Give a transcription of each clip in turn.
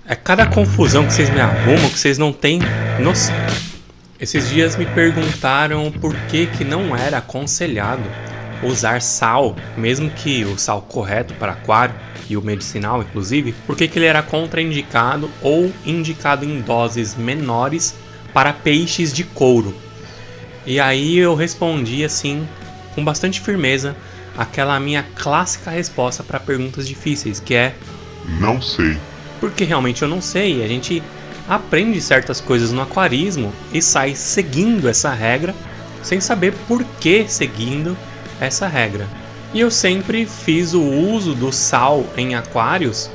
É cada confusão que vocês me arrumam que vocês não têm noção. Esses dias me perguntaram por que não era aconselhado usar sal, mesmo que o sal correto para aquário e o medicinal inclusive, por que ele era contraindicado ou indicado em doses menores para peixes de couro. E aí eu respondi assim, com bastante firmeza, aquela minha clássica resposta para perguntas difíceis, que é: não sei. Porque realmente eu não sei. A gente aprende certas coisas no aquarismo e sai seguindo essa regra sem saber por que seguindo essa regra. E eu sempre fiz o uso do sal em aquários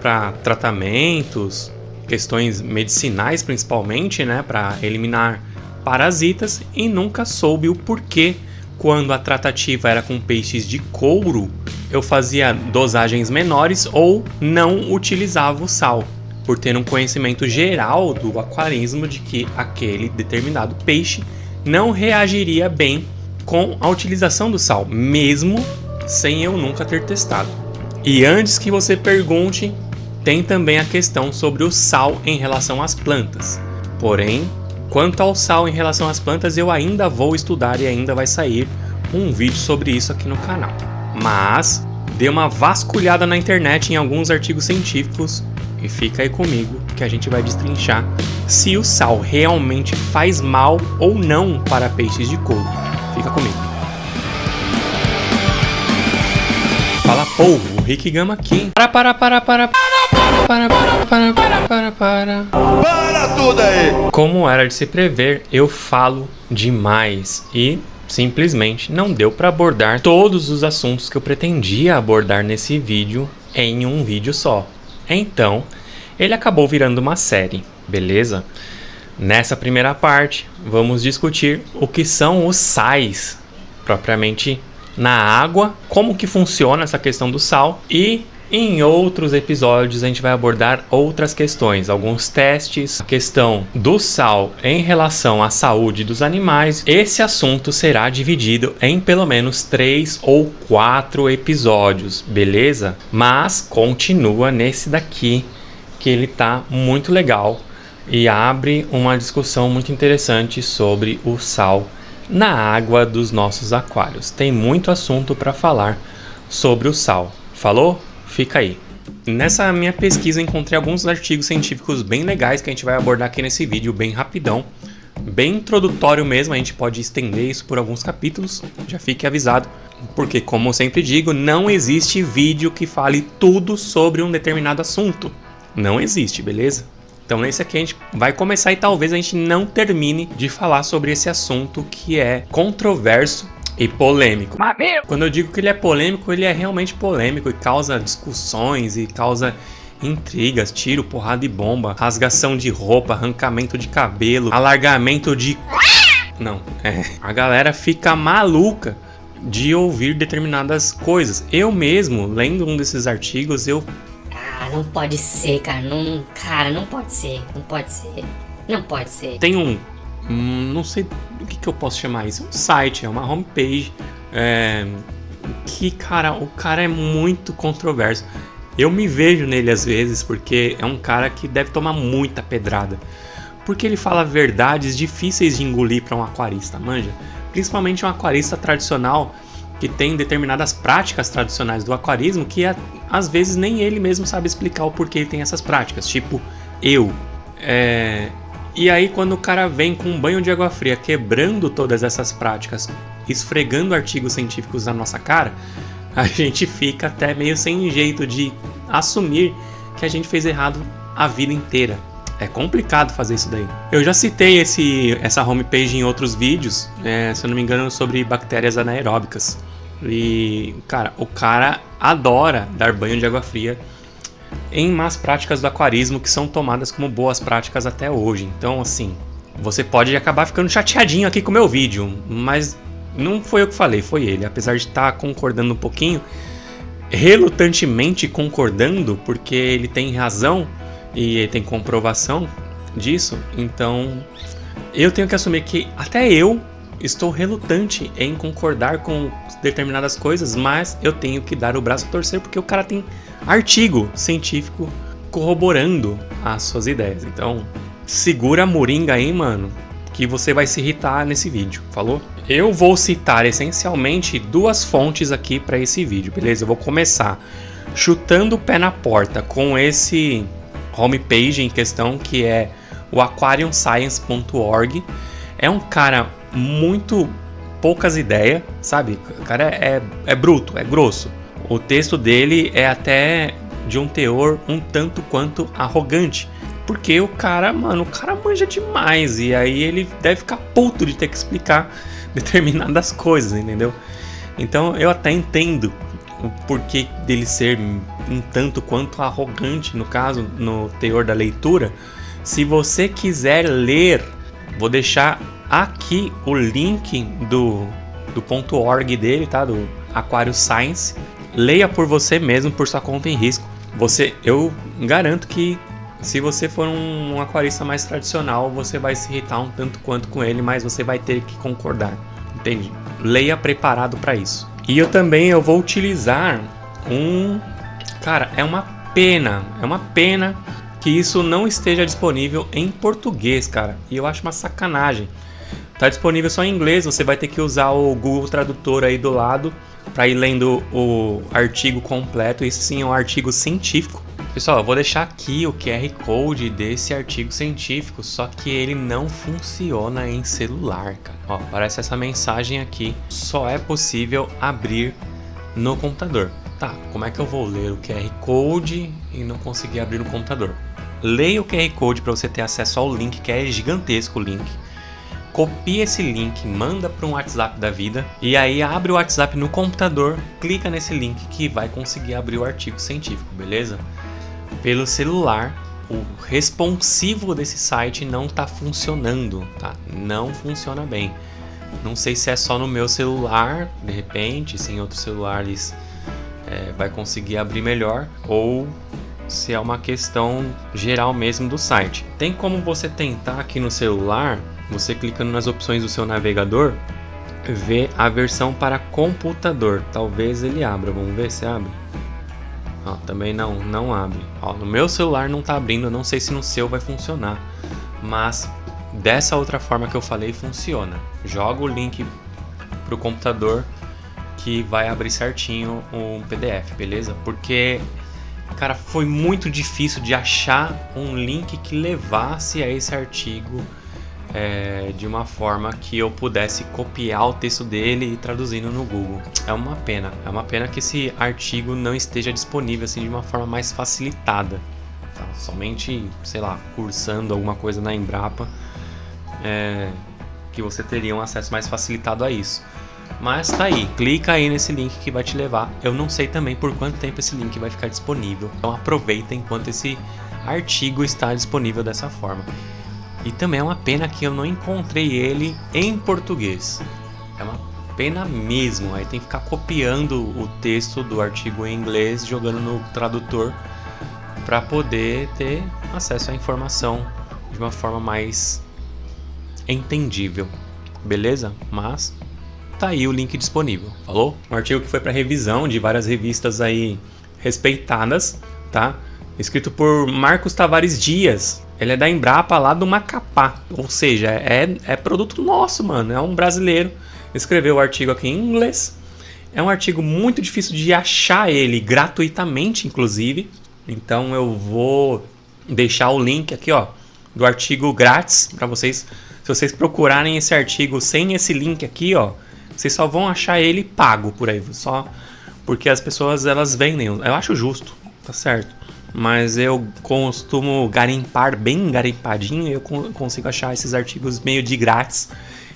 para tratamentos, questões medicinais principalmente, né, para eliminar parasitas, e nunca soube o porquê. Quando a tratativa era com peixes de couro, eu fazia dosagens menores ou não utilizava o sal, por ter um conhecimento geral do aquarismo de que aquele determinado peixe não reagiria bem com a utilização do sal, mesmo sem eu nunca ter testado. E antes que você pergunte, tem também a questão sobre o sal em relação às plantas. Porém, quanto ao sal em relação às plantas, eu ainda vou estudar e ainda vai sair um vídeo sobre isso aqui no canal. Mas dê uma vasculhada na internet em alguns artigos científicos e fica aí comigo que a gente vai destrinchar se o sal realmente faz mal ou não para peixes de couro. Fica comigo. Fala povo, Rick Gama aqui. Para tudo aí! Como era de se prever, eu falo demais e simplesmente não deu para abordar todos os assuntos que eu pretendia abordar nesse vídeo em um vídeo só. Então, ele acabou virando uma série, beleza? Nessa primeira parte, vamos discutir o que são os sais, propriamente na água, como que funciona essa questão do sal, e em outros episódios a gente vai abordar outras questões, alguns testes, a questão do sal em relação à saúde dos animais. Esse assunto será dividido em pelo menos 3 ou 4 episódios, beleza? Mas continua nesse daqui, que ele tá muito legal e abre uma discussão muito interessante sobre o sal na água dos nossos aquários. Tem muito assunto para falar sobre o sal. Falou? Fica aí. Nessa minha pesquisa encontrei alguns artigos científicos bem legais que a gente vai abordar aqui nesse vídeo, bem rapidão, bem introdutório mesmo. A gente pode estender isso por alguns capítulos, já fique avisado, porque como eu sempre digo, não existe vídeo que fale tudo sobre um determinado assunto. Não existe, beleza? Então nesse aqui a gente vai começar e talvez a gente não termine de falar sobre esse assunto que é controverso e polêmico. Quando eu digo que ele é polêmico, ele é realmente polêmico e causa discussões e causa intrigas, tiro, porrada e bomba, rasgação de roupa, arrancamento de cabelo, alargamento de... A galera fica maluca de ouvir determinadas coisas. Eu mesmo, lendo um desses artigos, não pode ser, cara. Não pode ser. Não pode ser. Tem não sei o que eu posso chamar isso. É um site, é uma homepage. Que, cara, o cara é muito controverso. Eu me vejo nele às vezes, porque é um cara que deve tomar muita pedrada. Porque ele fala verdades difíceis de engolir para um aquarista, manja? Principalmente um aquarista tradicional que tem determinadas práticas tradicionais do aquarismo que às vezes nem ele mesmo sabe explicar o porquê ele tem essas práticas, tipo eu. E aí quando o cara vem com um banho de água fria quebrando todas essas práticas, esfregando artigos científicos na nossa cara, a gente fica até meio sem jeito de assumir que a gente fez errado a vida inteira. É complicado fazer isso daí. Eu já citei essa homepage em outros vídeos, se eu não me engano, sobre bactérias anaeróbicas. E, cara, o cara adora dar banho de água fria em más práticas do aquarismo que são tomadas como boas práticas até hoje. Então, assim, você pode acabar ficando chateadinho aqui com o meu vídeo, mas não foi eu que falei, foi ele. Apesar de estar concordando um pouquinho, relutantemente concordando, porque ele tem razão e ele tem comprovação disso, então eu tenho que assumir que até eu estou relutante em concordar com determinadas coisas, mas eu tenho que dar o braço a torcer porque o cara tem artigo científico corroborando as suas ideias. Então, segura a moringa aí, mano, que você vai se irritar nesse vídeo, falou? Eu vou citar essencialmente 2 fontes aqui para esse vídeo, beleza? Eu vou começar chutando o pé na porta com esse homepage em questão, que é o aquariumscience.org. É um cara muito poucas ideias, sabe? O cara é bruto, é grosso. O texto dele é até de um teor um tanto quanto arrogante. Porque o cara manja demais. E aí ele deve ficar puto de ter que explicar determinadas coisas, entendeu? Então eu até entendo o porquê dele ser um tanto quanto arrogante, no caso, no teor da leitura. Se você quiser ler, vou deixar aqui o link do .org dele, tá? Do Aquarium Science. Leia por você mesmo, por sua conta em risco. Eu garanto que se você for um aquarista mais tradicional, você vai se irritar um tanto quanto com ele, mas você vai ter que concordar, entende? Leia preparado para isso. E eu vou utilizar Cara, é uma pena que isso não esteja disponível em português, cara. E eu acho uma sacanagem. Tá disponível só em inglês, você vai ter que usar o Google Tradutor aí do lado para ir lendo o artigo completo. Isso sim é um artigo científico. Pessoal, eu vou deixar aqui o QR Code desse artigo científico, só que ele não funciona em celular, cara. Ó, aparece essa mensagem aqui. Só é possível abrir no computador. Tá, como é que eu vou ler o QR Code e não conseguir abrir no computador? Leia o QR Code para você ter acesso ao link, que é gigantesco o link. Copia esse link, manda para um WhatsApp da vida e aí abre o WhatsApp no computador, clica nesse link que vai conseguir abrir o artigo científico, beleza? Pelo celular, o responsivo desse site não está funcionando, tá? Não funciona bem. Não sei se é só no meu celular, de repente, se em outros celulares vai conseguir abrir melhor, ou se é uma questão geral mesmo do site. Tem como você tentar aqui no celular, você clicando nas opções do seu navegador, ver a versão para computador. Talvez ele abra, vamos ver se abre. Ó, também não abre. Ó, no meu celular não tá abrindo, eu não sei se no seu vai funcionar, mas dessa outra forma que eu falei funciona. Joga o link pro computador que vai abrir certinho um PDF, beleza? Porque, cara, foi muito difícil de achar um link que levasse a esse artigo de uma forma que eu pudesse copiar o texto dele e traduzindo no Google. É uma pena que esse artigo não esteja disponível assim de uma forma mais facilitada, tá? Somente, sei lá, cursando alguma coisa na Embrapa, que você teria um acesso mais facilitado a isso. Mas tá aí, clica aí nesse link que vai te levar. Eu não sei também por quanto tempo esse link vai ficar disponível, então aproveita enquanto esse artigo está disponível dessa forma. E também é uma pena que eu não encontrei ele em português. É uma pena mesmo. Aí tem que ficar copiando o texto do artigo em inglês, jogando no tradutor para poder ter acesso à informação de uma forma mais entendível. Beleza? Mas tá aí o link disponível. Falou? Um artigo que foi para revisão de várias revistas aí respeitadas, tá? Escrito por Marcos Tavares Dias. Ele é da Embrapa lá do Macapá. Ou seja, é produto nosso, mano. É um brasileiro. Escreveu o artigo aqui em inglês. É um artigo muito difícil de achar ele gratuitamente, inclusive. Então eu vou deixar o link aqui, ó, do artigo grátis para vocês. Se vocês procurarem esse artigo sem esse link aqui, ó, vocês só vão achar ele pago por aí. Só porque as pessoas, elas vendem. Eu acho justo, tá certo. Mas eu costumo garimpar bem garimpadinho e eu consigo achar esses artigos meio de grátis.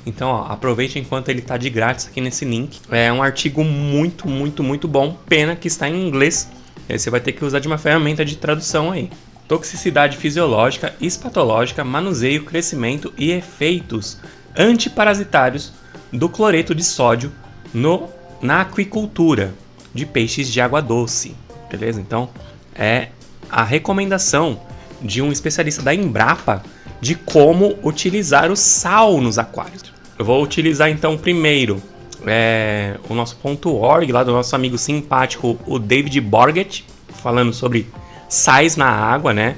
Então, ó, aproveite enquanto ele tá de grátis aqui nesse link. É um artigo muito bom. Pena que está em inglês. Aí você vai ter que usar de uma ferramenta de tradução aí. Toxicidade fisiológica, hispatológica, manuseio, crescimento e efeitos antiparasitários do cloreto de sódio na aquicultura de peixes de água doce. Beleza? Então, é a recomendação de um especialista da Embrapa de como utilizar o sal nos aquários. Eu vou utilizar então primeiro o nosso .org, lá do nosso amigo simpático, o David Borgett, falando sobre sais na água, né?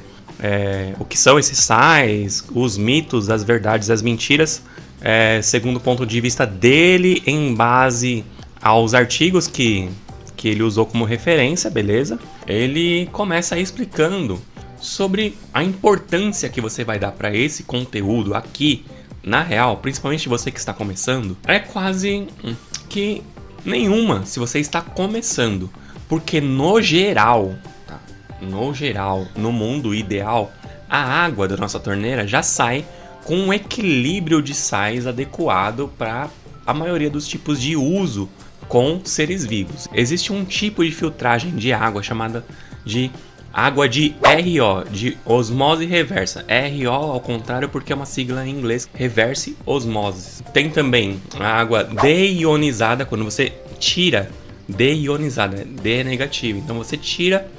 O que são esses sais, os mitos, as verdades, as mentiras, segundo o ponto de vista dele, em base aos artigos que ele usou como referência, beleza? Ele começa explicando sobre a importância que você vai dar para esse conteúdo aqui, na real, principalmente você que está começando, é quase que nenhuma se você está começando, porque no geral, no mundo ideal, a água da nossa torneira já sai com um equilíbrio de sais adequado para a maioria dos tipos de uso com seres vivos. Existe um tipo de filtragem de água chamada de água de RO, de osmose reversa. RO ao contrário porque é uma sigla em inglês, reverse osmosis. Tem também a água deionizada, quando você tira, deionizada, D é negativo, então você tira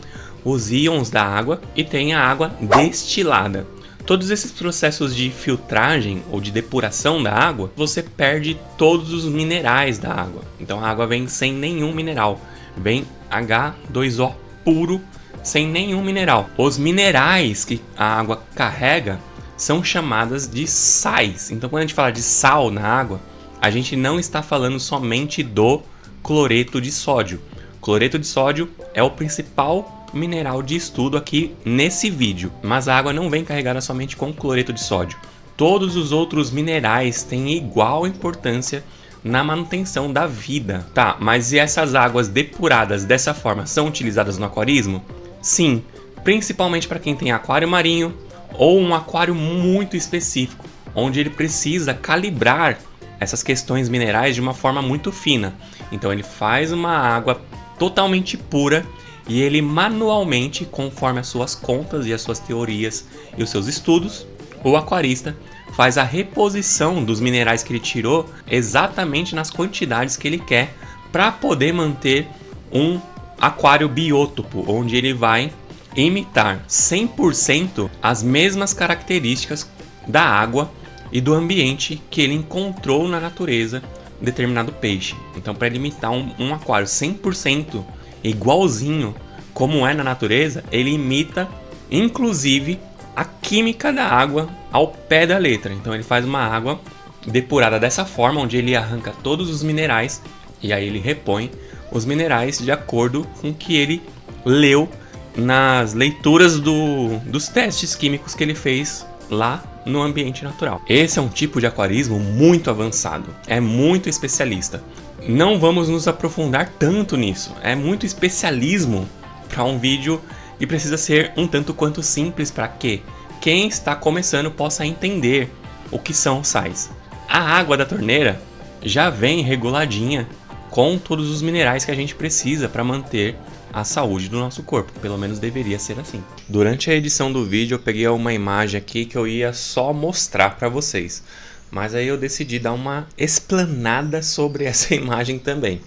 os íons da água, e tem a água destilada. Todos esses processos de filtragem ou de depuração da água, você perde todos os minerais da água. Então a água vem sem nenhum mineral, vem H2O puro, sem nenhum mineral. Os minerais que a água carrega são chamadas de sais. Então quando a gente fala de sal na água, a gente não está falando somente do cloreto de sódio. Cloreto de sódio é o principal mineral de estudo aqui nesse vídeo, mas a água não vem carregada somente com cloreto de sódio. Todos os outros minerais têm igual importância na manutenção da vida. Tá, mas e essas águas depuradas dessa forma são utilizadas no aquarismo? Sim, principalmente para quem tem aquário marinho ou um aquário muito específico, onde ele precisa calibrar essas questões minerais de uma forma muito fina. Então ele faz uma água totalmente pura e ele manualmente, conforme as suas contas e as suas teorias e os seus estudos, o aquarista faz a reposição dos minerais que ele tirou exatamente nas quantidades que ele quer, para poder manter um aquário biótopo, onde ele vai imitar 100% as mesmas características da água e do ambiente que ele encontrou na natureza determinado peixe. Então, para ele imitar um aquário 100% igualzinho como é na natureza, ele imita inclusive a química da água ao pé da letra. Então ele faz uma água depurada dessa forma, onde ele arranca todos os minerais e aí ele repõe os minerais de acordo com o que ele leu nas leituras dos testes químicos que ele fez lá no ambiente natural. Esse é um tipo de aquarismo muito avançado, é muito especialista. Não vamos nos aprofundar tanto nisso, é muito especialismo para um vídeo que precisa ser um tanto quanto simples para que quem está começando possa entender o que são os sais. A água da torneira já vem reguladinha com todos os minerais que a gente precisa para manter a saúde do nosso corpo, pelo menos deveria ser assim. Durante a edição do vídeo eu peguei uma imagem aqui que eu ia só mostrar para vocês, mas aí eu decidi dar uma explanada sobre essa imagem também.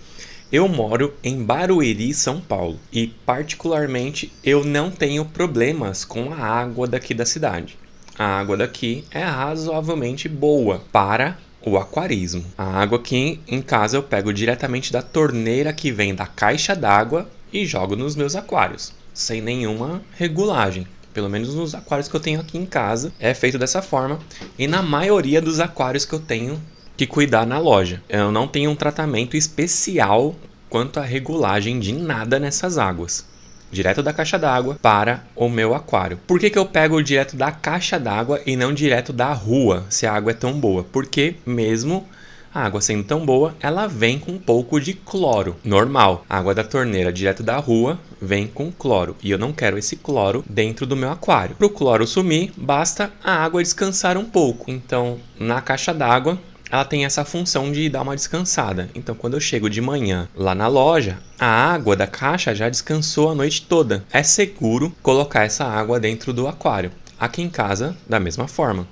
Eu moro em Barueri, São Paulo, e particularmente eu não tenho problemas com a água daqui da cidade. A água daqui é razoavelmente boa para o aquarismo. A água aqui em casa eu pego diretamente da torneira que vem da caixa d'água e jogo nos meus aquários, sem nenhuma regulagem. Pelo menos nos aquários que eu tenho aqui em casa é feito dessa forma, e na maioria dos aquários que eu tenho que cuidar na loja. Eu não tenho um tratamento especial quanto à regulagem de nada nessas águas. Direto da caixa d'água para o meu aquário. Por que eu pego direto da caixa d'água e não direto da rua, se a água é tão boa? Porque mesmo a água sendo tão boa, ela vem com um pouco de cloro. Normal, a água da torneira direto da rua vem com cloro. E eu não quero esse cloro dentro do meu aquário. Para o cloro sumir, basta a água descansar um pouco. Então, na caixa d'água, ela tem essa função de dar uma descansada. Então, quando eu chego de manhã lá na loja, a água da caixa já descansou a noite toda. É seguro colocar essa água dentro do aquário. Aqui em casa, da mesma forma.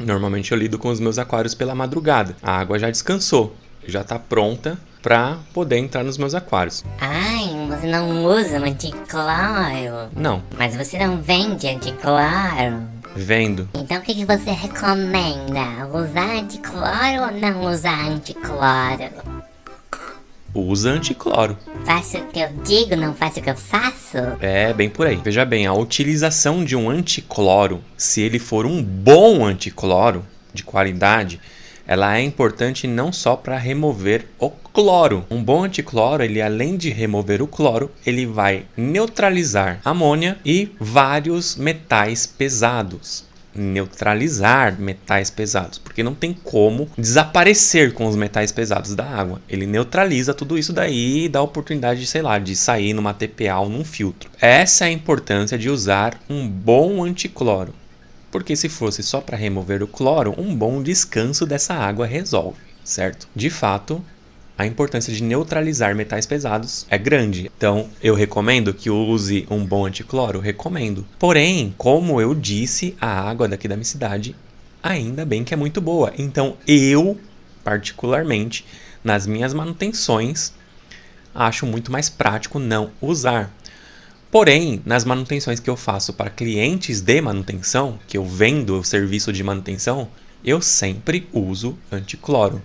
Normalmente eu lido com os meus aquários pela madrugada. A água já descansou, já está pronta para poder entrar nos meus aquários. Ai, você não usa anticloro? Não. Mas você não vende anticloro? Vendo. Então o que você recomenda? Usar anticloro ou não usar anticloro? usa anticloro. Faço o que eu digo, não faço o que eu faço? É, bem por aí. Veja bem, a utilização de um anticloro, se ele for um bom anticloro de qualidade, ela é importante não só para remover o cloro. Um bom anticloro, ele além de remover o cloro, ele vai neutralizar amônia e vários metais pesados. Neutralizar metais pesados, porque não tem como desaparecer com os metais pesados da água. Ele neutraliza tudo isso daí e dá a oportunidade de, sei lá, de sair numa TPA ou num filtro. Essa é a importância de usar um bom anticloro. Porque se fosse só para remover o cloro, um bom descanso dessa água resolve, certo? De fato, a importância de neutralizar metais pesados é grande. Então, eu recomendo que use um bom anticloro? Recomendo. Porém, como eu disse, a água daqui da minha cidade, ainda bem que é muito boa. Então, eu, particularmente, nas minhas manutenções, acho muito mais prático não usar. Porém, nas manutenções que eu faço para clientes de manutenção, que eu vendo o serviço de manutenção, eu sempre uso anticloro.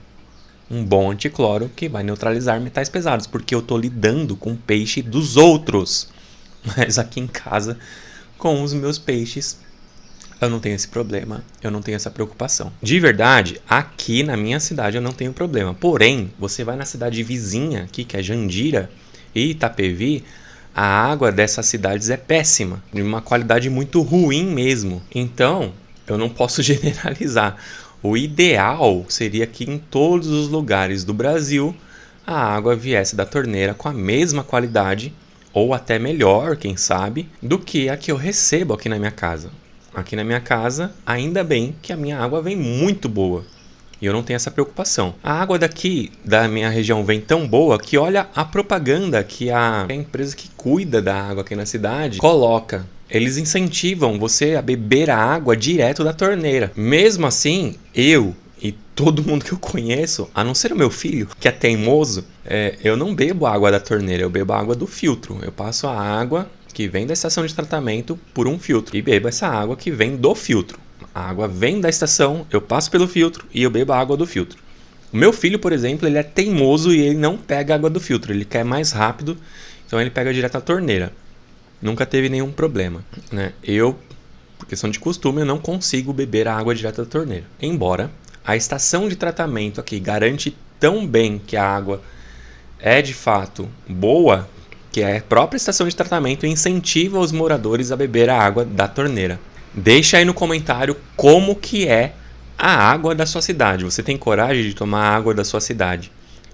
Um bom anticloro que vai neutralizar metais pesados, porque eu estou lidando com peixe dos outros. Mas aqui em casa, com os meus peixes, eu não tenho esse problema, eu não tenho essa preocupação. De verdade, aqui na minha cidade eu não tenho problema. Porém, você vai na cidade vizinha aqui, que é Jandira e Itapevi, a água dessas cidades é péssima, de uma qualidade muito ruim mesmo. Então, eu não posso generalizar. O ideal seria que em todos os lugares do Brasil a água viesse da torneira com a mesma qualidade, ou até melhor, quem sabe, do que a que eu recebo aqui na minha casa. Aqui na minha casa, ainda bem que a minha água vem muito boa. E eu não tenho essa preocupação. A água daqui, da minha região, vem tão boa que olha a propaganda que a empresa que cuida da água aqui na cidade coloca. Eles incentivam você a beber a água direto da torneira. Mesmo assim, eu e todo mundo que eu conheço, a não ser o meu filho, que é teimoso, eu não bebo a água da torneira, eu bebo a água do filtro. Eu passo a água que vem da estação de tratamento por um filtro e bebo essa água que vem do filtro. A água vem da estação, eu passo pelo filtro e eu bebo a água do filtro. O meu filho, por exemplo, ele é teimoso e ele não pega a água do filtro, ele quer mais rápido, então ele pega direto da torneira. Nunca teve nenhum problema, né? Eu, por questão de costume, eu não consigo beber a água direto da torneira. Embora a estação de tratamento aqui garante tão bem que a água é de fato boa, que a própria estação de tratamento incentiva os moradores a beber a água da torneira. Deixa aí no comentário como que é a água da sua cidade. Você tem coragem de tomar a água da sua cidade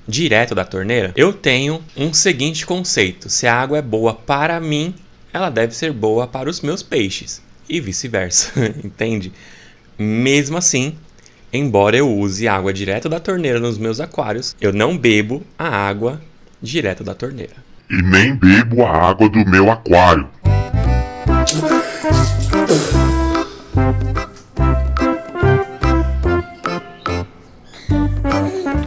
direto da torneira? Eu tenho um seguinte conceito: se a água é boa para mim, ela deve ser boa para os meus peixes e vice-versa, entende? Mesmo assim, embora eu use água direto da torneira nos meus aquários, eu não bebo a água direto da torneira. E nem bebo a água do meu aquário.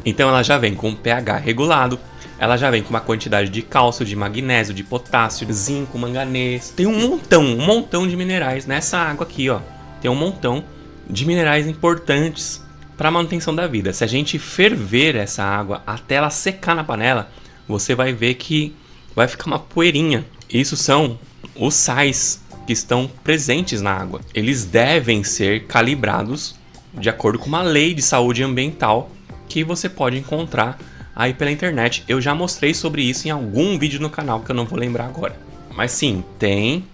Então ela já vem com pH regulado, ela já vem com uma quantidade de cálcio, de magnésio, de potássio, zinco, manganês. Tem um montão de minerais nessa água aqui, ó. Tem um montão de minerais importantes para a manutenção da vida. Se a gente ferver essa água até ela secar na panela, você vai ver que vai ficar uma poeirinha. Isso são os sais que estão presentes na água. Eles devem ser calibrados de acordo com uma lei de saúde ambiental que você pode encontrar aí pela internet. Eu já mostrei sobre isso em algum vídeo no canal que eu não vou lembrar agora. Mas sim, tem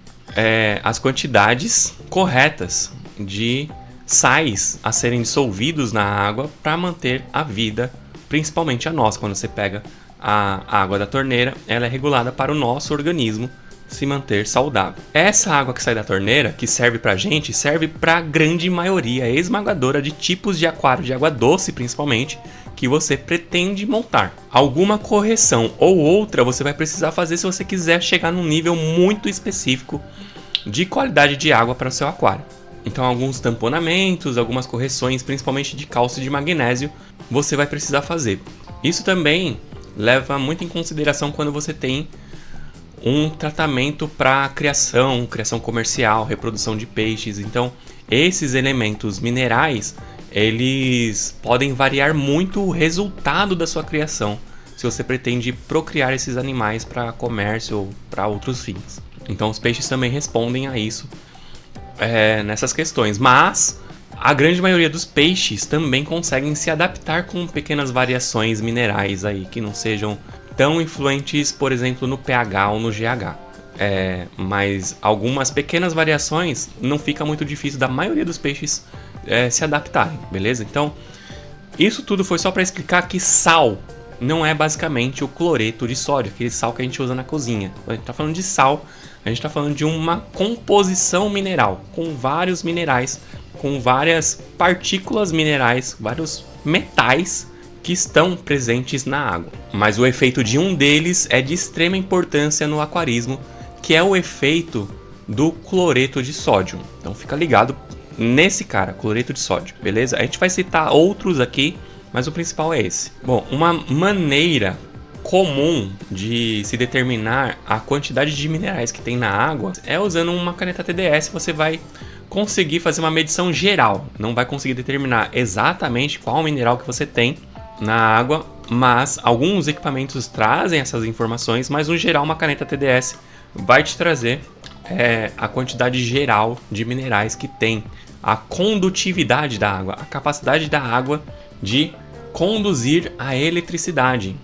as quantidades corretas de sais a serem dissolvidos na água para manter a vida, principalmente a nossa. Quando você pega a água da torneira, ela é regulada para o nosso organismo se manter saudável. Essa água que sai da torneira, que serve pra gente, serve pra grande maioria esmagadora de tipos de aquário de água doce, principalmente, que você pretende montar. Alguma correção ou outra você vai precisar fazer se você quiser chegar num nível muito específico de qualidade de água para o seu aquário. Então alguns tamponamentos, algumas correções, principalmente de cálcio e de magnésio, você vai precisar fazer. Isso também leva muito em consideração quando você tem um tratamento para criação comercial, reprodução de peixes. Então, esses elementos minerais, eles podem variar muito o resultado da sua criação se você pretende procriar esses animais para comércio ou para outros fins. Então os peixes também respondem a isso nessas questões, mas a grande maioria dos peixes também conseguem se adaptar com pequenas variações minerais aí, que não sejam tão influentes, por exemplo, no pH ou no GH. Mas algumas pequenas variações não fica muito difícil da maioria dos peixes se adaptarem, beleza? Então, isso tudo foi só para explicar que sal não é basicamente o cloreto de sódio, aquele sal que a gente usa na cozinha. Quando a gente está falando de sal, a gente está falando de uma composição mineral, com vários minerais, com várias partículas minerais, vários metais que estão presentes na água. Mas o efeito de um deles é de extrema importância no aquarismo, que é o efeito do cloreto de sódio. Então fica ligado nesse cara, cloreto de sódio, beleza? A gente vai citar outros aqui, mas o principal é esse. Bom, uma maneira comum de se determinar a quantidade de minerais que tem na água é usando uma caneta TDS. Você vai conseguir fazer uma medição geral, não vai conseguir determinar exatamente qual mineral que você tem na água, mas alguns equipamentos trazem essas informações, mas no geral uma caneta TDS vai te trazer a quantidade geral de minerais que tem, a condutividade da água, a capacidade da água de conduzir a eletricidade.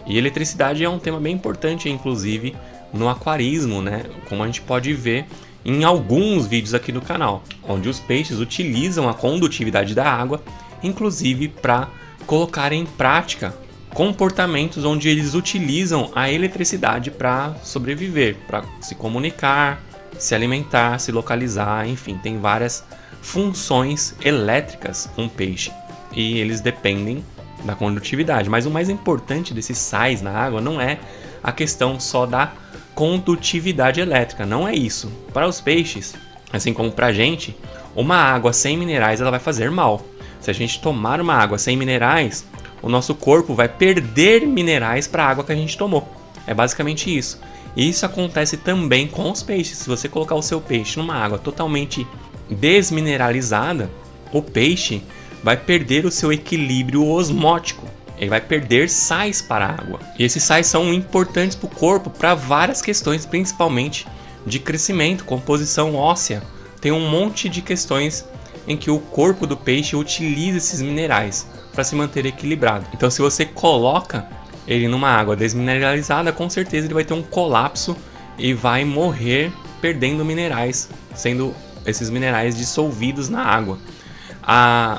E eletricidade é um tema bem importante, inclusive, no aquarismo, né? Como a gente pode ver em alguns vídeos aqui do canal, onde os peixes utilizam a condutividade da água, inclusive para colocar em prática comportamentos onde eles utilizam a eletricidade para sobreviver, para se comunicar, se alimentar, se localizar, enfim, tem várias funções elétricas um peixe e eles dependem da condutividade. Mas o mais importante desses sais na água não é a questão só da condutividade elétrica, não é isso. Para os peixes, assim como para a gente, uma água sem minerais ela vai fazer mal. Se a gente tomar uma água sem minerais, o nosso corpo vai perder minerais para a água que a gente tomou. É basicamente isso. E isso acontece também com os peixes. Se você colocar o seu peixe numa água totalmente desmineralizada, o peixe vai perder o seu equilíbrio osmótico. Ele vai perder sais para a água. E esses sais são importantes para o corpo para várias questões, principalmente de crescimento, composição óssea. Tem um monte de questões em que o corpo do peixe utiliza esses minerais para se manter equilibrado. Então, se você coloca ele numa água desmineralizada, com certeza ele vai ter um colapso e vai morrer perdendo minerais, sendo esses minerais dissolvidos na água.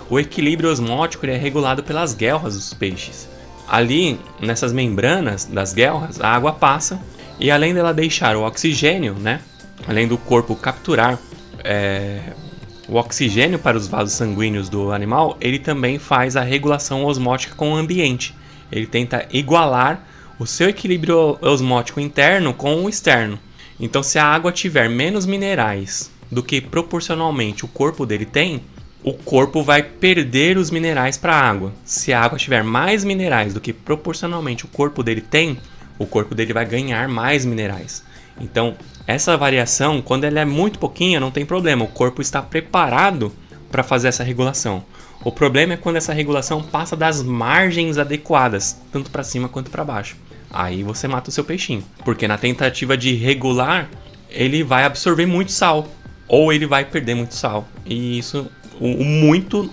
O equilíbrio osmótico ele é regulado pelas guelras dos peixes. Ali, nessas membranas das guelras, a água passa e além dela deixar o oxigênio, né, além do corpo capturar o oxigênio para os vasos sanguíneos do animal, ele também faz a regulação osmótica com o ambiente. Ele tenta igualar o seu equilíbrio osmótico interno com o externo. Então, se a água tiver menos minerais do que proporcionalmente o corpo dele tem, o corpo vai perder os minerais para a água. Se a água tiver mais minerais do que proporcionalmente o corpo dele tem, o corpo dele vai ganhar mais minerais. Então, essa variação, quando ela é muito pouquinha, não tem problema. O corpo está preparado para fazer essa regulação. O problema é quando essa regulação passa das margens adequadas, tanto para cima quanto para baixo. Aí você mata o seu peixinho. Porque na tentativa de regular, ele vai absorver muito sal. Ou ele vai perder muito sal. E isso,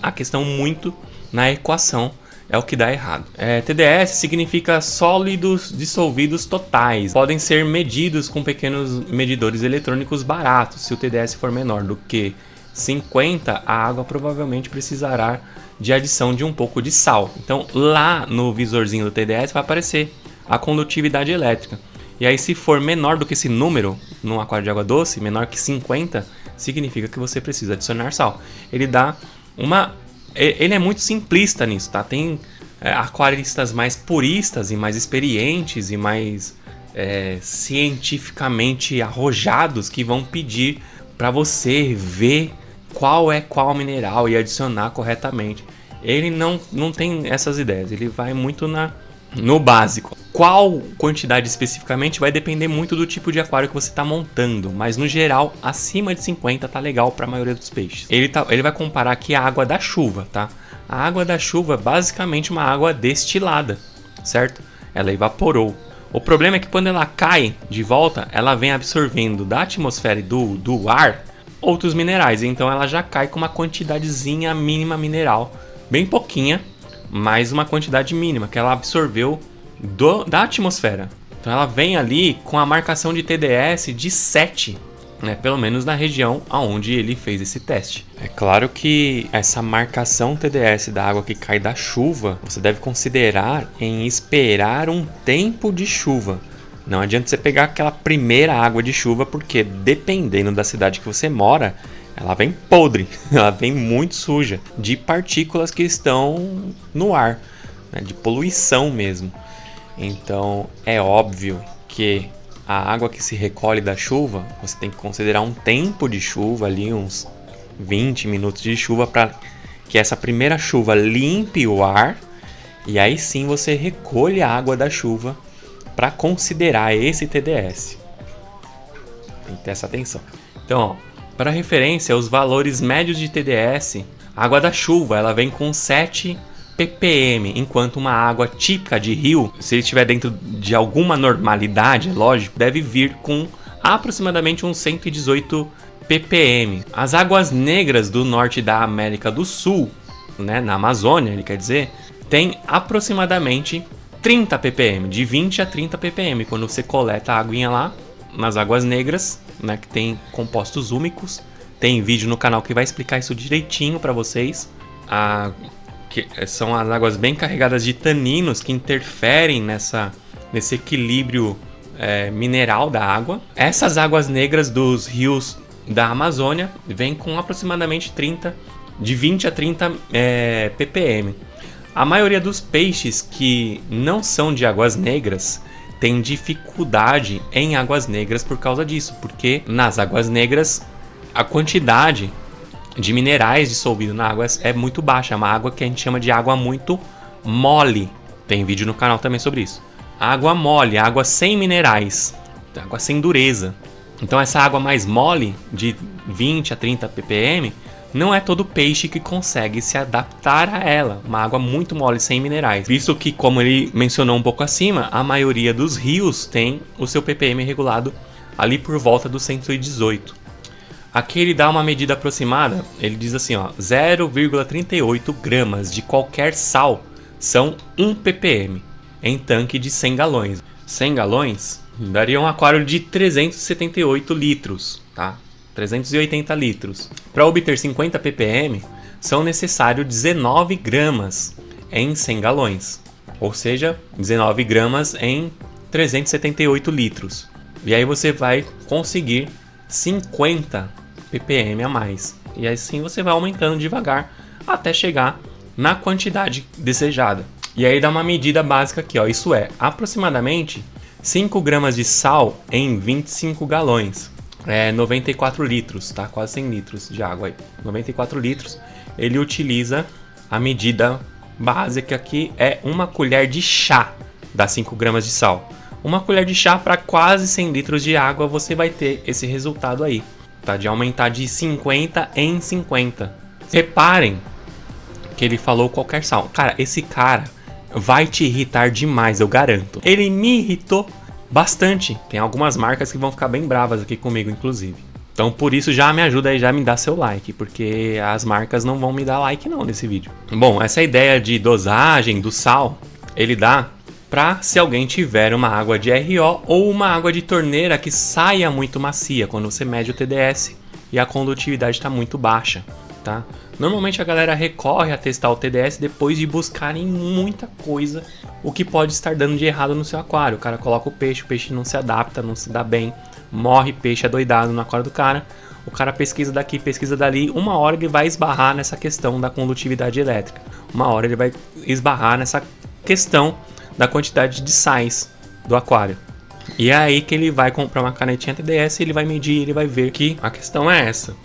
a questão muito na equação é o que dá errado. TDS significa sólidos dissolvidos totais. Podem ser medidos com pequenos medidores eletrônicos baratos. Se o TDS for menor do que 50, a água provavelmente precisará de adição de um pouco de sal. Então lá no visorzinho do TDS vai aparecer a condutividade elétrica. E aí se for menor do que esse número, num aquário de água doce, menor que 50, significa que você precisa adicionar sal. Ele é muito simplista nisso, tá? Tem aquaristas mais puristas e mais experientes e mais cientificamente arrojados que vão pedir para você ver qual é qual mineral e adicionar corretamente. Ele não tem essas ideias, ele vai muito no básico. Qual quantidade especificamente vai depender muito do tipo de aquário que você está montando, mas no geral, acima de 50 tá legal para a maioria dos peixes. Ele vai comparar aqui a água da chuva, tá? A água da chuva é basicamente uma água destilada, certo? ela evaporou. O problema é que quando ela cai de volta, ela vem absorvendo da atmosfera e do ar outros minerais. Então ela já cai com uma quantidadezinha mínima mineral, bem pouquinha, mas uma quantidade mínima que ela absorveu da atmosfera. Então ela vem ali com a marcação de TDS de 7, né, pelo menos na região onde ele fez esse teste. É claro que essa marcação TDS da água que cai da chuva, você deve considerar em esperar um tempo de chuva. Não adianta você pegar aquela primeira água de chuva, porque dependendo da cidade que você mora, ela vem podre, ela vem muito suja, de partículas que estão no ar, né, de poluição mesmo. Então é óbvio que a água que se recolhe da chuva, você tem que considerar um tempo de chuva ali, uns 20 minutos de chuva, para que essa primeira chuva limpe o ar, e aí sim você recolhe a água da chuva para considerar esse TDS. Tem que ter essa atenção. Então, para referência, os valores médios de TDS, a água da chuva ela vem com 7 ppm, enquanto uma água típica de rio, se ele estiver dentro de alguma normalidade, lógico, deve vir com aproximadamente uns 118 ppm. As águas negras do norte da América do Sul, né, na Amazônia, ele quer dizer, tem aproximadamente 30 ppm, de 20 a 30 ppm, quando você coleta a aguinha lá, nas águas negras, né, que tem compostos úmicos. Tem vídeo no canal que vai explicar isso direitinho para vocês. Que são as águas bem carregadas de taninos que interferem nesse equilíbrio mineral da água. Essas águas negras dos rios da Amazônia vêm com aproximadamente de 20 a 30 ppm. A maioria dos peixes que não são de águas negras tem dificuldade em águas negras por causa disso, porque nas águas negras a quantidade de minerais dissolvidos na água é muito baixa. É uma água que a gente chama de água muito mole. Tem vídeo no canal também sobre isso. Água mole, água sem minerais, água sem dureza. Então essa água mais mole, de 20 a 30 ppm, não é todo peixe que consegue se adaptar a ela. Uma água muito mole, sem minerais. Visto que, como ele mencionou um pouco acima, a maioria dos rios tem o seu ppm regulado ali por volta dos 118. Aqui ele dá uma medida aproximada, ele diz assim, ó, 0,38 gramas de qualquer sal são 1 ppm em tanque de 100 galões. 100 galões daria um aquário de 378 litros, tá? 380 litros. Para obter 50 ppm, são necessários 19 gramas em 100 galões. Ou seja, 19 gramas em 378 litros. E aí você vai conseguir 50 ppm a mais. E assim você vai aumentando devagar até chegar na quantidade desejada. E aí dá uma medida básica aqui, ó. Isso é aproximadamente 5 gramas de sal em 25 galões. 94 litros, tá? Quase 100 litros de água aí. 94 litros. Ele utiliza a medida básica aqui, é uma colher de chá das 5 gramas de sal. Uma colher de chá para quase 100 litros de água, você vai ter esse resultado aí, tá? De aumentar de 50 em 50. Reparem que ele falou qualquer sal. Cara, esse cara vai te irritar demais, eu garanto. Ele me irritou bastante. Tem algumas marcas que vão ficar bem bravas aqui comigo, inclusive. Então por isso já me ajuda aí, já me dá seu like, porque as marcas não vão me dar like não nesse vídeo. Bom, essa ideia de dosagem do sal, ele dá para se alguém tiver uma água de RO ou uma água de torneira que saia muito macia, quando você mede o TDS e a condutividade está muito baixa, tá? Normalmente a galera recorre a testar o TDS depois de buscarem muita coisa, o que pode estar dando de errado no seu aquário. O cara coloca o peixe não se adapta, não se dá bem, morre peixe adoidado no aquário do cara. O cara pesquisa daqui, pesquisa dali, uma hora ele vai esbarrar nessa questão da condutividade elétrica. Uma hora ele vai esbarrar nessa questão da quantidade de sais do aquário. E é aí que ele vai comprar uma canetinha TDS, ele vai medir, ele vai ver que a questão é essa.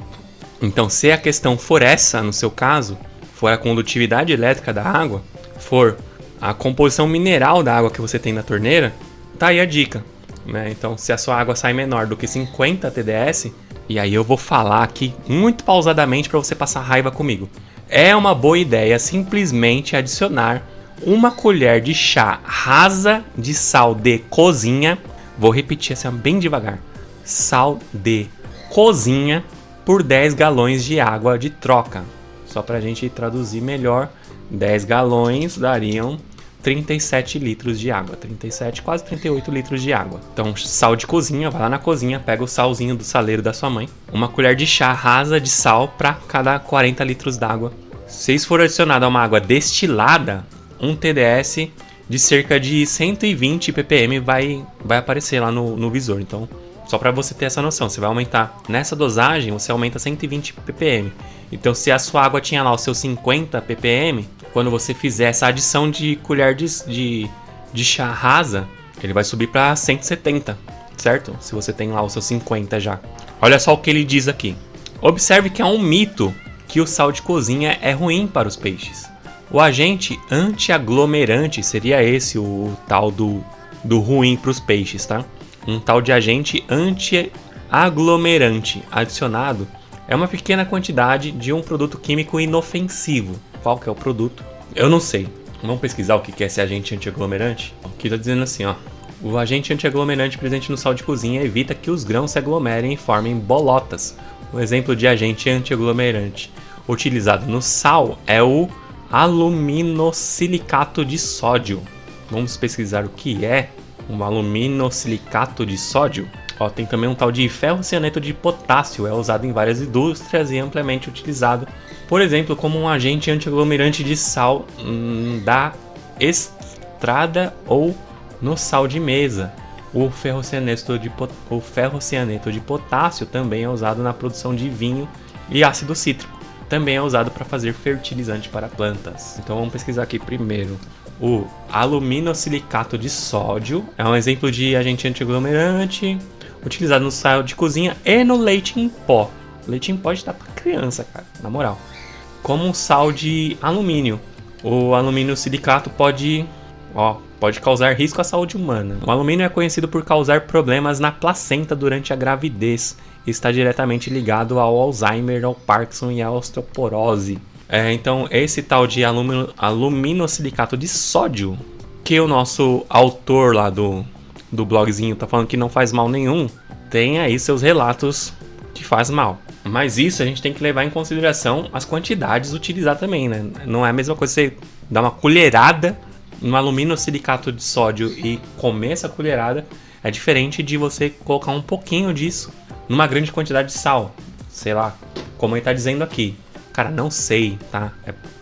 Então, se a questão for essa, no seu caso, for a condutividade elétrica da água, for a composição mineral da água que você tem na torneira, tá aí a dica, né? Então, se a sua água sai menor do que 50 TDS, e aí eu vou falar aqui muito pausadamente para você passar raiva comigo, é uma boa ideia simplesmente adicionar 1 colher de chá rasa de sal de cozinha. Vou repetir assim bem devagar. Sal de cozinha por 10 galões de água de troca. Só pra gente traduzir melhor, 10 galões dariam 37 litros de água. 37, quase 38 litros de água. Então, sal de cozinha, vai lá na cozinha, pega o salzinho do saleiro da sua mãe. 1 colher de chá rasa de sal para cada 40 litros d'água. Se isso for adicionado a uma água destilada, um TDS de cerca de 120 ppm vai aparecer lá no visor. Então, só para você ter essa noção, você vai aumentar nessa dosagem, você aumenta 120 ppm. Então, se a sua água tinha lá os seus 50 ppm, quando você fizer essa adição de colher de chá rasa, ele vai subir para 170, certo? Se você tem lá os seus 50 já. Olha só o que ele diz aqui. Observe que é um mito que o sal de cozinha é ruim para os peixes. O agente antiaglomerante seria esse o tal do ruim para os peixes, tá? Um tal de agente antiaglomerante adicionado é uma pequena quantidade de um produto químico inofensivo. Qual que é o produto? Eu não sei. Vamos pesquisar o que é esse agente antiaglomerante? Aqui tá dizendo assim, ó. O agente antiaglomerante presente no sal de cozinha evita que os grãos se aglomerem e formem bolotas. Um exemplo de agente antiaglomerante utilizado no sal é o aluminosilicato de sódio. Vamos pesquisar o que é um aluminosilicato de sódio. Ó, tem também um tal de ferrocianeto de potássio, é usado em várias indústrias e amplamente utilizado, por exemplo, como um agente antiaglomerante de sal da estrada ou no sal de mesa. O ferrocianeto de potássio também é usado na produção de vinho e ácido cítrico. Também é usado para fazer fertilizante para plantas. Então vamos pesquisar aqui primeiro. O aluminosilicato de sódio é um exemplo de agente antiaglomerante utilizado no sal de cozinha e no leite em pó. Leite em pó está para criança, cara, na moral. Como um sal de alumínio. O aluminosilicato pode causar risco à saúde humana. O alumínio é conhecido por causar problemas na placenta durante a gravidez e está diretamente ligado ao Alzheimer, ao Parkinson e à osteoporose. Então, esse tal de aluminosilicato de sódio, que o nosso autor lá do blogzinho tá falando que não faz mal nenhum, tem aí seus relatos que faz mal. Mas isso a gente tem que levar em consideração as quantidades utilizadas também, né? Não é a mesma coisa você dar uma colherada no aluminosilicato de sódio e comer essa colherada. É diferente de você colocar um pouquinho disso numa grande quantidade de sal. Sei lá, como ele tá dizendo aqui. Cara, não sei, tá?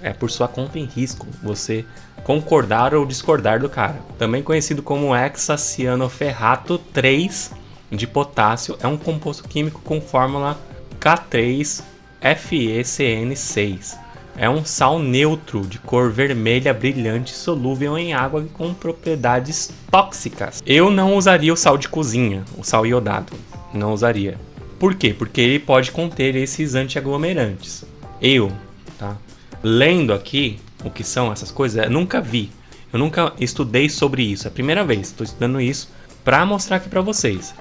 É por sua conta em risco você concordar ou discordar do cara. Também conhecido como hexacianoferrato 3 de potássio, é um composto químico com fórmula K3FeCN6. É um sal neutro de cor vermelha brilhante, solúvel em água e com propriedades tóxicas. Eu não usaria o sal de cozinha, o sal iodado. Não usaria. Por quê? Porque ele pode conter esses antiaglomerantes. Tá? Lendo aqui o que são essas coisas, eu nunca vi. Eu nunca estudei sobre isso. É a primeira vez. Estou estudando isso para mostrar aqui para vocês.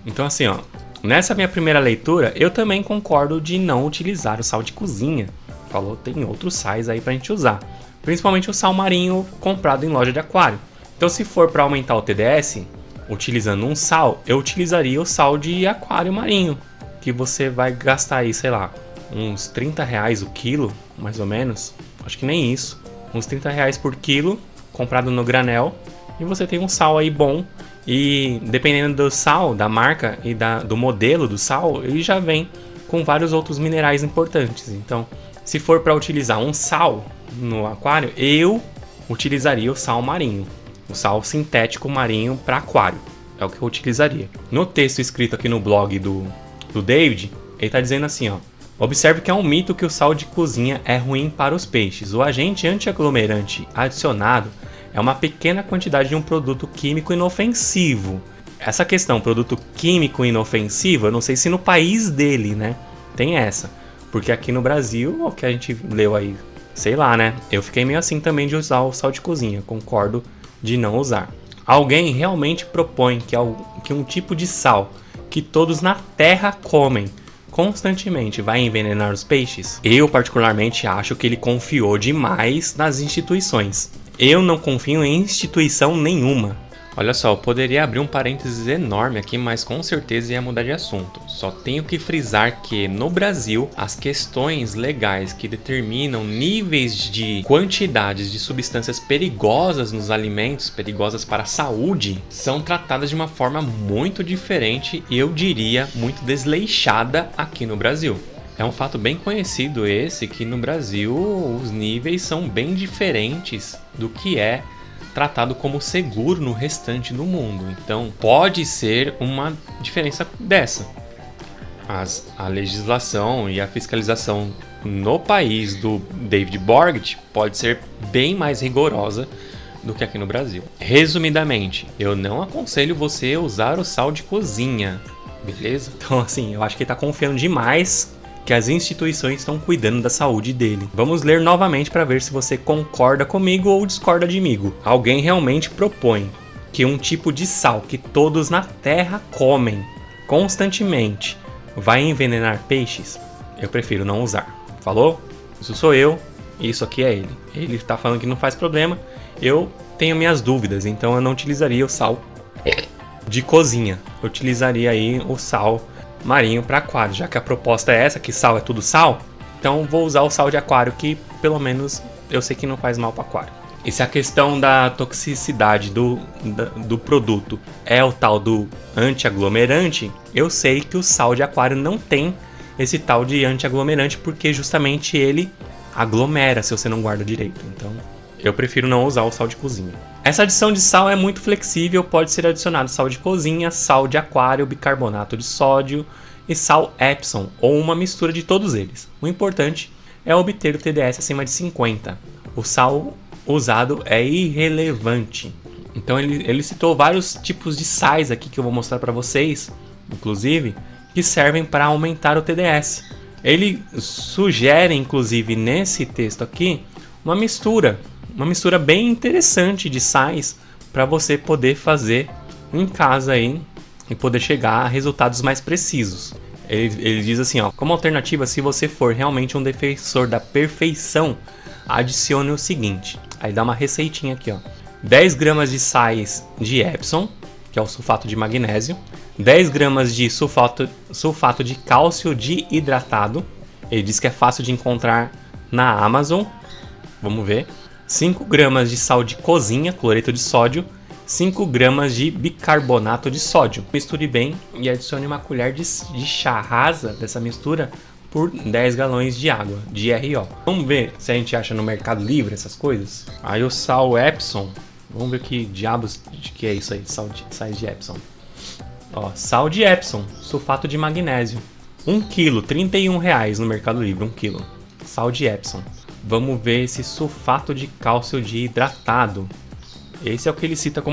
Então assim, ó. Nessa minha primeira leitura, eu também concordo de não utilizar o sal de cozinha. Falou, tem outros sais aí pra gente usar. Principalmente o sal marinho comprado em loja de aquário. Então se for para aumentar o TDS, utilizando um sal, eu utilizaria o sal de aquário marinho. Que você vai gastar aí, sei lá, uns R$30 o quilo, mais ou menos. Acho que nem isso. Uns R$30 por quilo, comprado no granel. E você tem um sal aí bom. E dependendo do sal, da marca e do modelo do sal, ele já vem com vários outros minerais importantes. Então, se for para utilizar um sal no aquário, eu utilizaria o sal marinho. O sal sintético marinho para aquário. É o que eu utilizaria. No texto escrito aqui no blog do David, ele está dizendo assim, ó. Observe que é um mito que o sal de cozinha é ruim para os peixes. O agente antiaglomerante adicionado é uma pequena quantidade de um produto químico inofensivo. Essa questão, produto químico inofensivo, eu não sei se no país dele, né, tem essa. Porque aqui no Brasil, o que a gente leu aí, sei lá, né, eu fiquei meio assim também de usar o sal de cozinha, concordo de não usar. Alguém realmente propõe que um tipo de sal que todos na Terra comem constantemente vai envenenar os peixes? Eu particularmente acho que ele confiou demais nas instituições. Eu não confio em instituição nenhuma. Olha só, eu poderia abrir um parênteses enorme aqui, mas com certeza ia mudar de assunto. Só tenho que frisar que no Brasil, as questões legais que determinam níveis de quantidades de substâncias perigosas nos alimentos, perigosas para a saúde, são tratadas de uma forma muito diferente e eu diria muito desleixada aqui no Brasil. É um fato bem conhecido esse, que no Brasil os níveis são bem diferentes do que é tratado como seguro no restante do mundo. Então pode ser uma diferença dessa. A legislação e a fiscalização no país do David Borgert pode ser bem mais rigorosa do que aqui no Brasil. Resumidamente, eu não aconselho você a usar o sal de cozinha, beleza? Então assim, eu acho que ele está confiando demais que as instituições estão cuidando da saúde dele. Vamos ler novamente para ver se você concorda comigo ou discorda de mim. Alguém realmente propõe que um tipo de sal que todos na Terra comem constantemente vai envenenar peixes? Eu prefiro não usar. Falou? Isso sou eu e isso aqui é ele. Ele está falando que não faz problema. Eu tenho minhas dúvidas, então eu não utilizaria o sal de cozinha. Eu utilizaria aí o sal marinho para aquário, já que a proposta é essa, que sal é tudo sal, então vou usar o sal de aquário, que pelo menos eu sei que não faz mal para aquário. E se a questão da toxicidade do produto é o tal do antiaglomerante, eu sei que o sal de aquário não tem esse tal de antiaglomerante, porque justamente ele aglomera se você não guarda direito. Então eu prefiro não usar o sal de cozinha. Essa adição de sal é muito flexível, pode ser adicionado sal de cozinha, sal de aquário, bicarbonato de sódio e sal Epsom, ou uma mistura de todos eles. O importante é obter o TDS acima de 50. O sal usado é irrelevante. Então ele citou vários tipos de sais aqui que eu vou mostrar para vocês, inclusive, que servem para aumentar o TDS. Ele sugere, inclusive, nesse texto aqui, uma mistura bem interessante de sais para você poder fazer em casa aí e poder chegar a resultados mais precisos. Ele diz assim, ó, como alternativa, se você for realmente um defensor da perfeição, adicione o seguinte. Aí dá uma receitinha aqui, ó. 10 gramas de sais de Epsom, que é o sulfato de magnésio, 10 gramas de sulfato de cálcio hidratado. Ele diz que é fácil de encontrar na Amazon. Vamos ver. 5 gramas de sal de cozinha, cloreto de sódio, 5 gramas de bicarbonato de sódio. Misture bem e adicione uma colher de chá rasa dessa mistura por 10 galões de água, de RO. Vamos ver se a gente acha no Mercado Livre essas coisas. Aí o sal Epsom, vamos ver que diabos de que é isso aí, sais de Epsom. Ó, sal de Epsom, sulfato de magnésio. 1 kg, R$31 no Mercado Livre, 1 kg. Sal de Epsom. Vamos ver esse sulfato de cálcio hidratado. Esse é o que ele cita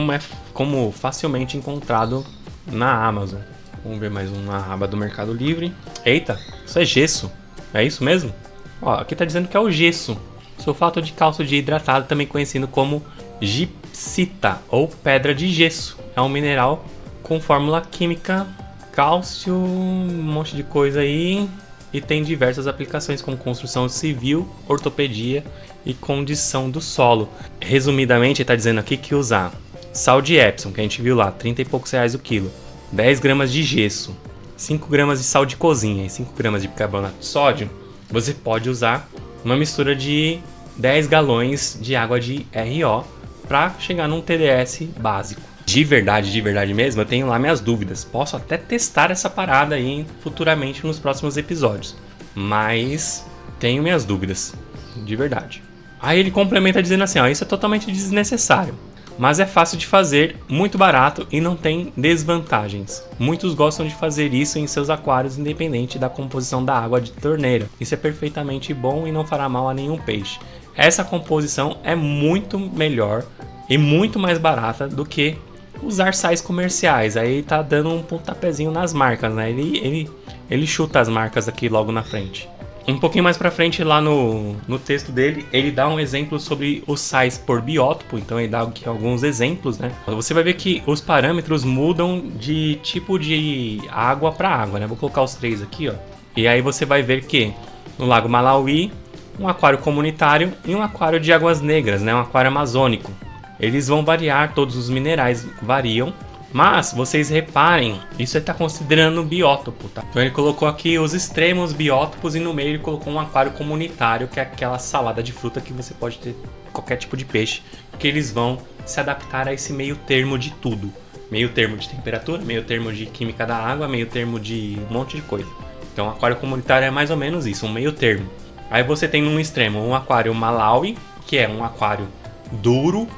como facilmente encontrado na Amazon. Vamos ver mais um na aba do Mercado Livre. Eita, isso é gesso. É isso mesmo? Ó, aqui tá dizendo que é o gesso. Sulfato de cálcio hidratado, também conhecido como gipsita ou pedra de gesso. É um mineral com fórmula química, cálcio, um monte de coisa aí. E tem diversas aplicações como construção civil, ortopedia e condição do solo. Resumidamente, ele está dizendo aqui que usar sal de Epsom, que a gente viu lá, 30 e poucos reais o quilo, 10 gramas de gesso, 5 gramas de sal de cozinha e 5 gramas de bicarbonato de sódio, você pode usar uma mistura de 10 galões de água de RO para chegar num TDS básico. De verdade mesmo, eu tenho lá minhas dúvidas. Posso até testar essa parada aí futuramente nos próximos episódios. Mas tenho minhas dúvidas, de verdade. Aí ele complementa dizendo assim, ó, isso é totalmente desnecessário. Mas é fácil de fazer, muito barato e não tem desvantagens. Muitos gostam de fazer isso em seus aquários, independente da composição da água de torneira. Isso é perfeitamente bom e não fará mal a nenhum peixe. Essa composição é muito melhor e muito mais barata do que usar sais comerciais. Aí tá dando um pontapézinho nas marcas, né? Ele chuta as marcas aqui logo na frente. Um pouquinho mais pra frente, lá no texto dele, ele dá um exemplo sobre os sais por biótopo. Então ele dá aqui alguns exemplos, né? Você vai ver que os parâmetros mudam de tipo de água para água, né? Vou colocar os 3 aqui, ó. E aí você vai ver que no Lago Malawi, um aquário comunitário e um aquário de águas negras, né? Um aquário amazônico. Eles vão variar, todos os minerais variam, mas vocês reparem, isso ele está considerando biótopo, tá? Então ele colocou aqui os extremos biótopos e no meio ele colocou um aquário comunitário, que é aquela salada de fruta que você pode ter qualquer tipo de peixe, que eles vão se adaptar a esse meio termo de tudo. Meio termo de temperatura, meio termo de química da água, meio termo de um monte de coisa. Então o aquário comunitário é mais ou menos isso, um meio termo. Aí você tem num extremo um aquário Malawi, que é um aquário duro,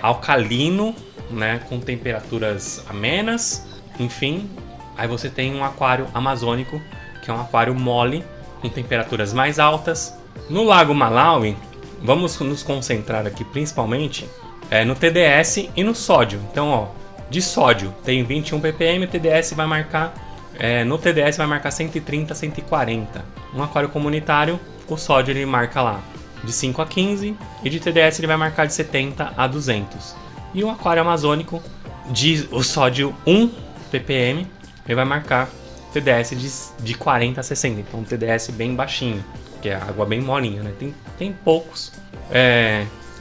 alcalino, né, com temperaturas amenas, enfim. Aí você tem um aquário amazônico, que é um aquário mole, com temperaturas mais altas. No Lago Malawi, vamos nos concentrar aqui principalmente no TDS e no sódio. Então, ó, de sódio tem 21 ppm, o TDS vai marcar, no TDS vai marcar 130, 140. Um aquário comunitário, o sódio ele marca lá de 5 a 15 e de TDS ele vai marcar de 70 a 200. E o aquário amazônico, o sódio 1 ppm, ele vai marcar TDS de 40 a 60. Então um TDS bem baixinho, que é água bem molinha, né? Tem poucos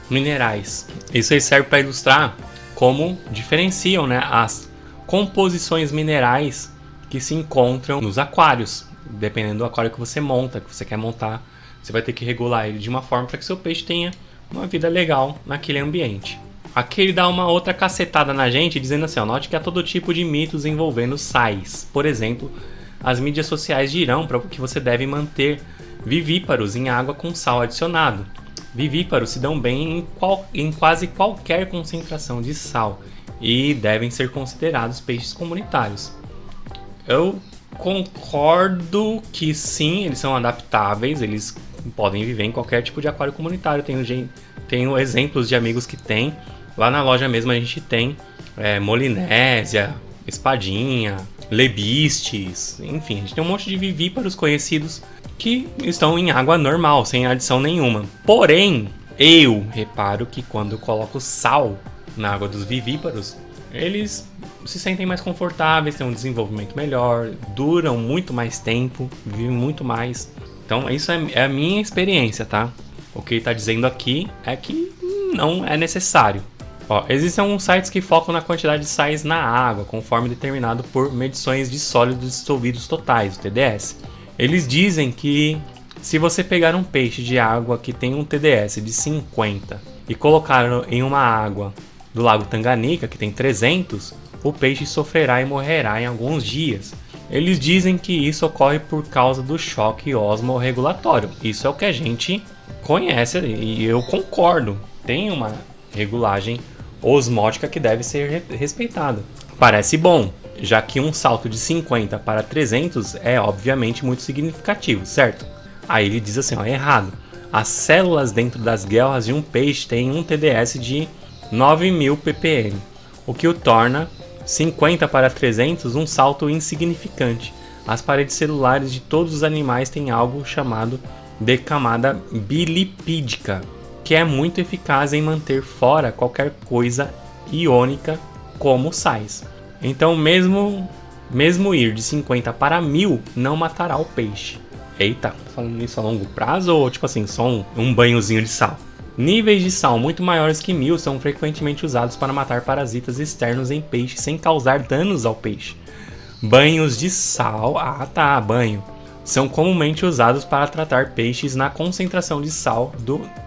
minerais. Isso aí serve para ilustrar como diferenciam, né, as composições minerais que se encontram nos aquários. Dependendo do aquário que você monta, que você quer montar, você vai ter que regular ele de uma forma para que seu peixe tenha uma vida legal naquele ambiente. Aqui ele dá uma outra cacetada na gente, dizendo assim, ó, note que há todo tipo de mitos envolvendo sais. Por exemplo, as mídias sociais dirão para que você deve manter vivíparos em água com sal adicionado. Vivíparos se dão bem em quase qualquer concentração de sal e devem ser considerados peixes comunitários. Eu concordo que sim, eles são adaptáveis, eles podem viver em qualquer tipo de aquário comunitário. Tenho exemplos de amigos que tem. Lá na loja mesmo a gente tem molinésia, espadinha, lebistes, enfim, a gente tem um monte de vivíparos conhecidos que estão em água normal, sem adição nenhuma. Porém, eu reparo que quando eu coloco sal na água dos vivíparos, eles se sentem mais confortáveis, têm um desenvolvimento melhor, duram muito mais tempo, vivem muito mais. Então isso é a minha experiência, tá? O que ele está dizendo aqui é que não é necessário. Ó, existem alguns sites que focam na quantidade de sais na água, conforme determinado por medições de sólidos dissolvidos totais, o TDS. Eles dizem que se você pegar um peixe de água que tem um TDS de 50 e colocar em uma água do Lago Tanganica, que tem 300, o peixe sofrerá e morrerá em alguns dias. Eles dizem que isso ocorre por causa do choque osmorregulatório. Isso é o que a gente conhece e eu concordo. Tem uma regulagem osmótica que deve ser respeitada. Parece bom, já que um salto de 50 para 300 é obviamente muito significativo, certo? Aí ele diz assim, ó, é errado. As células dentro das guelras de um peixe têm um TDS de 9.000 ppm, o que o torna 50 para 300 um salto insignificante. As paredes celulares de todos os animais têm algo chamado de camada bilipídica, que é muito eficaz em manter fora qualquer coisa iônica como sais. Então mesmo ir de 50 para 1.000 não matará o peixe. Eita, falando isso a longo prazo ou tipo assim, só um banhozinho de sal? Níveis de sal muito maiores que 1.000 são frequentemente usados para matar parasitas externos em peixe sem causar danos ao peixe. Banhos de sal, banho, são comumente usados para tratar peixes na concentração de sal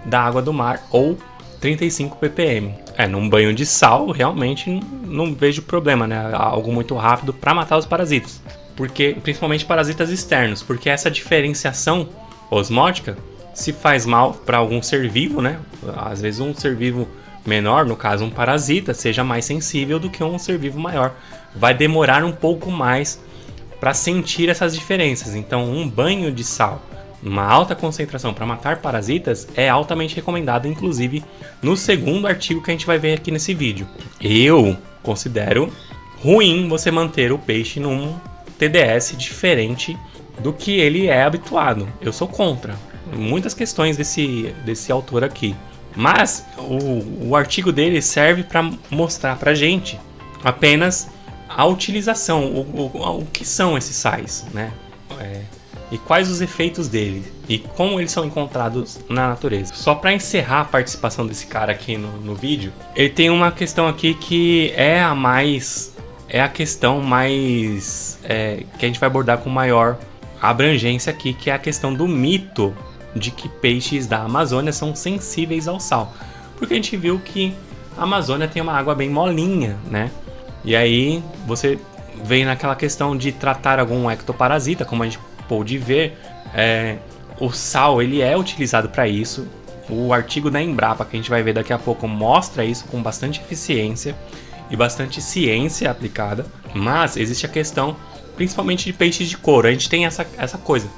da água do mar ou 35 ppm. Num banho de sal realmente não vejo problema, né? Algo muito rápido para matar os parasitas, porque principalmente parasitas externos, porque essa diferenciação osmótica se faz mal para algum ser vivo, né? Às vezes um ser vivo menor, no caso um parasita, seja mais sensível do que um ser vivo maior. Vai demorar um pouco mais para sentir essas diferenças. Então um banho de sal, uma alta concentração para matar parasitas, é altamente recomendado, inclusive no segundo artigo que a gente vai ver aqui nesse vídeo. Eu considero ruim você manter o peixe num TDS diferente do que ele é habituado. Eu sou contra muitas questões desse autor aqui, mas o artigo dele serve para mostrar pra gente apenas a utilização, o que são esses sais, né? e quais os efeitos dele e como eles são encontrados na natureza. Só para encerrar a participação desse cara aqui no vídeo, ele tem uma questão aqui que é a questão mais que a gente vai abordar com maior abrangência aqui, que é a questão do mito de que peixes da Amazônia são sensíveis ao sal, porque a gente viu que a Amazônia tem uma água bem molinha, né? E aí você vem naquela questão de tratar algum ectoparasita, como a gente pôde ver, o sal ele é utilizado para isso. O artigo da Embrapa, que a gente vai ver daqui a pouco, mostra isso com bastante eficiência e bastante ciência aplicada. Mas existe a questão principalmente de peixes de couro. A gente tem essa coisa,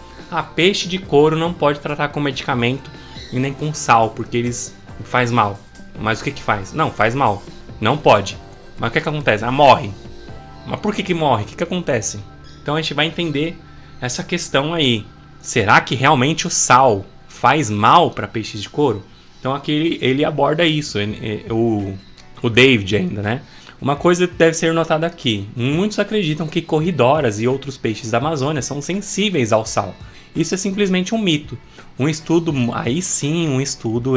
peixe de couro não pode tratar com medicamento e nem com sal, porque eles faz mal. Mas o que faz? Não, faz mal, não pode. Mas o que acontece? Morre. Mas por que morre? O que acontece? Então a gente vai entender essa questão aí. Será que realmente o sal faz mal para peixes de couro? Então aqui ele aborda isso, o David ainda, né? Uma coisa deve ser notada aqui. Muitos acreditam que corridoras e outros peixes da Amazônia são sensíveis ao sal. Isso é simplesmente um mito. Um estudo, aí sim,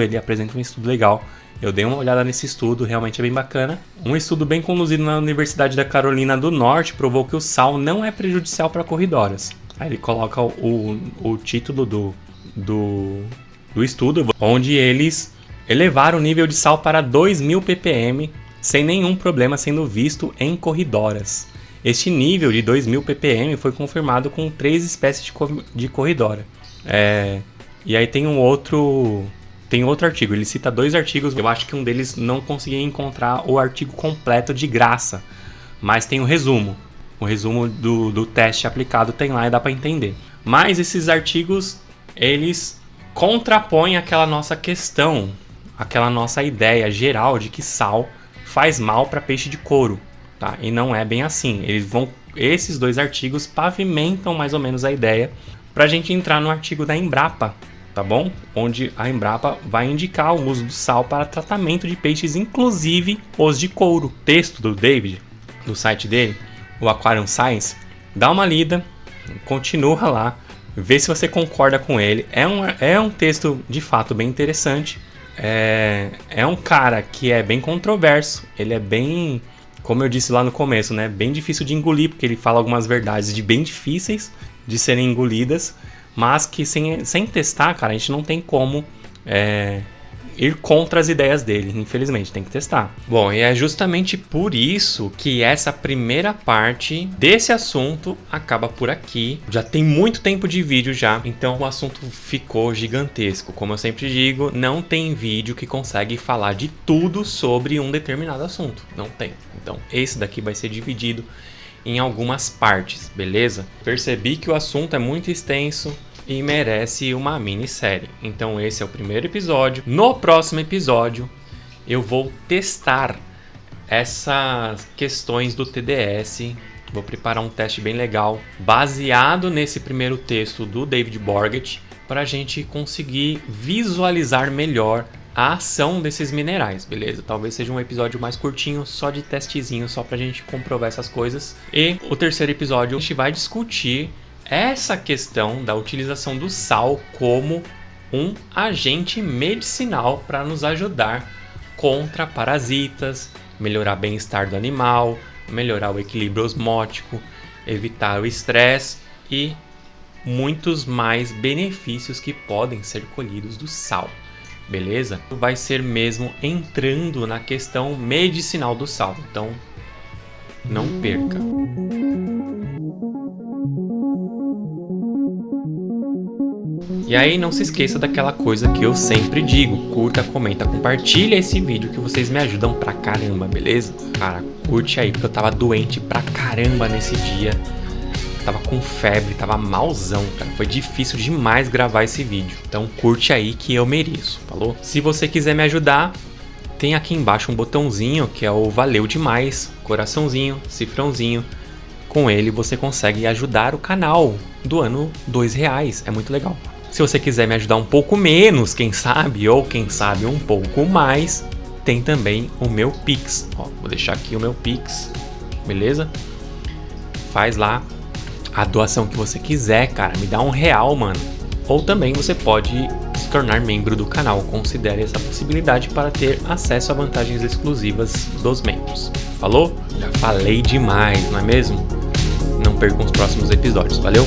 ele apresenta um estudo legal. Eu dei uma olhada nesse estudo, realmente é bem bacana. Um estudo bem conduzido na Universidade da Carolina do Norte provou que o sal não é prejudicial para corridoras. Aí ele coloca o título do estudo, onde eles elevaram o nível de sal para 2.000 ppm, sem nenhum problema sendo visto em corridoras. Este nível de 2.000 ppm foi confirmado com 3 espécies de corridora. E aí tem outro artigo, ele cita 2 artigos, eu acho que um deles não consegui encontrar o artigo completo de graça, mas tem o resumo do teste aplicado, tem lá e dá para entender. Mas esses artigos, eles contrapõem aquela nossa questão, aquela nossa ideia geral de que sal faz mal para peixe de couro, tá? E não é bem assim. Esses 2 artigos pavimentam mais ou menos a ideia para a gente entrar no artigo da Embrapa, tá bom? Onde a Embrapa vai indicar o uso do sal para tratamento de peixes, inclusive os de couro. Texto do David, no site dele, o Aquarium Science, dá uma lida, continua lá, vê se você concorda com ele. É um texto de fato bem interessante. É um cara que é bem controverso, ele é bem, como eu disse lá no começo, né, bem difícil de engolir, porque ele fala algumas verdades bem difíceis de serem engolidas, mas que sem testar, cara, a gente não tem como ir contra as ideias dele, infelizmente, tem que testar. Bom, e é justamente por isso que essa primeira parte desse assunto acaba por aqui. Já tem muito tempo de vídeo já, então o assunto ficou gigantesco. Como eu sempre digo, não tem vídeo que consegue falar de tudo sobre um determinado assunto, não tem. Então esse daqui vai ser dividido em algumas partes, beleza? Percebi que o assunto é muito extenso e merece uma minissérie. Então esse é o primeiro episódio. No próximo episódio eu vou testar essas questões do TDS. Vou preparar um teste bem legal baseado nesse primeiro texto do David Borgett, para a gente conseguir visualizar melhor a ação desses minerais, beleza? Talvez seja um episódio mais curtinho, só de testezinho, só pra gente comprovar essas coisas. E o terceiro episódio a gente vai discutir essa questão da utilização do sal como um agente medicinal para nos ajudar contra parasitas, melhorar o bem-estar do animal, melhorar o equilíbrio osmótico, evitar o estresse e muitos mais benefícios que podem ser colhidos do sal, beleza? Vai ser mesmo entrando na questão medicinal do sal, então não perca. E aí não se esqueça daquela coisa que eu sempre digo: curta, comenta, compartilha esse vídeo que vocês me ajudam pra caramba, beleza? Cara, curte aí, porque eu tava doente pra caramba nesse dia. Tava com febre, tava malzão, cara. Foi difícil demais gravar esse vídeo. Então curte aí que eu mereço, falou? Se você quiser me ajudar, tem aqui embaixo um botãozinho que é o valeu demais, coraçãozinho, cifrãozinho. Com ele você consegue ajudar o canal doando R$2, é muito legal. Se você quiser me ajudar um pouco menos, quem sabe, ou quem sabe um pouco mais, tem também o meu Pix. Ó, vou deixar aqui o meu Pix, beleza? Faz lá a doação que você quiser, cara. Me dá R$1, mano. Ou também você pode se tornar membro do canal. Considere essa possibilidade para ter acesso a vantagens exclusivas dos membros. Falou? Já falei demais, não é mesmo? Não percam os próximos episódios. Valeu?